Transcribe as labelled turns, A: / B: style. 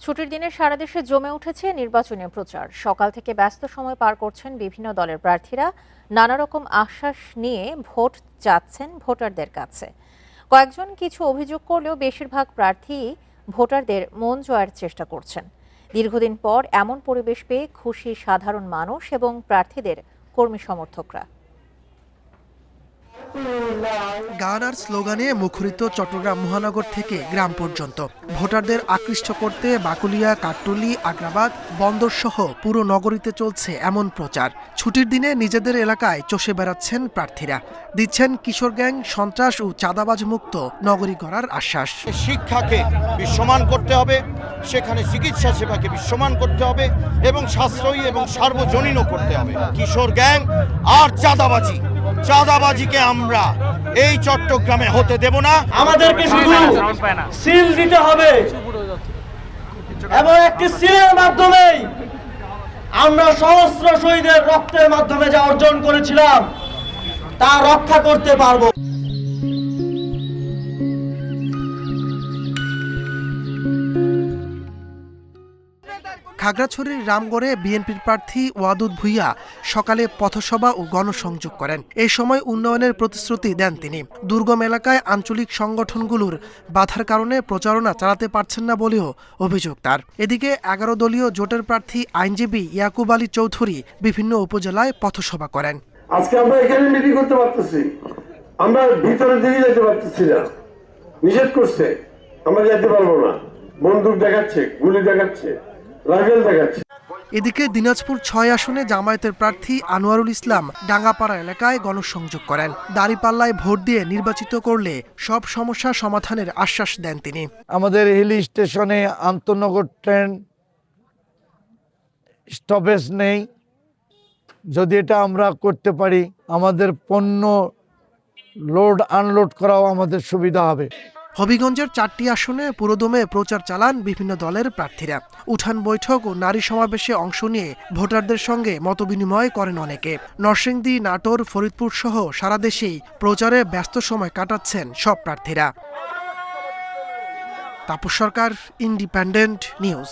A: ছুটির দিনে সারা দেশে জমে উঠেছে নির্বাচনী প্রচার। সকাল থেকে ব্যস্ত সময় পার করছেন বিভিন্ন দলের প্রার্থীরা। নানা রকম আশ্বাস নিয়ে ভোট চাচ্ছেন ভোটারদের কাছে। কয়েকজন কিছু অভিযোগ করলেও বেশিরভাগ প্রার্থী ভোটারদের মন জয়ের চেষ্টা করছেন। দীর্ঘদিন পর এমন পরিবেশ পেয়ে খুশি সাধারণ মানুষ এবং প্রার্থীদের কর্মী সমর্থকরা।
B: গান আর স্লোগানে মুখরিত চট্টগ্রাম মহানগর থেকে গ্রাম পর্যন্ত ভোটারদের আকৃষ্ট করতে বাকুলিয়া, কাট্টলী, আগ্রাবাদ, বন্দর সহ পুরো নগরীতে চলছে এমন প্রচার। ছুটির দিনে নিজেদের এলাকায় চষে বেড়াচ্ছেন প্রার্থীরা, দিচ্ছেন কিশোর গ্যাং, সন্ত্রাস ও চাঁদাবাজ মুক্ত নগরী গড়ার আশ্বাস।
C: শিক্ষাকে বিশ্বমান করতে হবে, সেখানে চিকিৎসা সেবাকে বিশ্বমান করতে হবে এবং সাশ্রয়ী এবং সার্বজনীনও করতে হবে। কিশোর গ্যাং আর চাঁদাবাজিকে আমরা এই চট্টগ্রামে হতে দেব না।
D: আমাদেরকে শুধু সিল দিতে হবে এবং একটি সিলের মাধ্যমেই আমরা সহস্র শহীদের রক্তের মাধ্যমে যা অর্জন করেছিলাম তা রক্ষা করতে পারবো।
B: খাগড়াছড়ির রামগড়ে বিএনপির প্রার্থী ওয়াদুদ ভুইয়া সকালে পথসভা ও গণসংযোগ করেন। এই সময় উন্নয়নের প্রতিশ্রুতি দেন তিনি। দুর্গম এলাকায় আঞ্চলিক সংগঠনগুলোর বাধার কারণে প্রচারণা চালাতে পারছেন না বলেও অভিযোগ তার। এদিকে 11 দলীয় জোটের প্রার্থী আইনজীবী ইয়াকুব আলী চৌধুরী বিভিন্ন উপজেলায় পথসভা করেন।
E: আজকে আমরা এখানে মিটিং করতে পারতেছি, আমরা ভিতরের দিকে যেতে পারতেছি না, নিষেধ করছে, আমরা যেতে পারবো না। বন্দুক দেখাচ্ছে, গুলি দেখাচ্ছে, রাইফেল দেখাচ্ছে।
B: এদিকে দিনাজপুর 6 আসনে জামায়াতের প্রার্থী আনোয়ারুল ইসলাম ডাঙ্গাপাড়া এলাকায় গণসংযোগ করেন। দাঁড়িপাল্লায় ভোট দিয়ে নির্বাচিত করলে সব সমস্যা সমাধানের আশ্বাস দেন তিনি।
F: আমাদের হিল স্টেশনে আন্তনগর ট্রেন স্টপেজ নেই, যদি এটা আমরা করতে পারি আমাদের পণ্য লোড আনলোড করাও আমাদের সুবিধা হবে।
B: হবিগঞ্জের 4টি আসনে পুরোদমে প্রচার চালান বিভিন্ন দলের প্রার্থীরা। উঠান বৈঠক ও নারী সমাবেশে অংশ নিয়ে ভোটারদের সঙ্গে মতবিনিময় করেন অনেকে। নরসিংদী, নাটোর, ফরিদপুর সহ সারা দেশেই প্রচারে ব্যস্ত সময় কাটাচ্ছেন সব প্রার্থীরা। তাপস সরকার, ইন্ডিপেন্ডেন্ট নিউজ।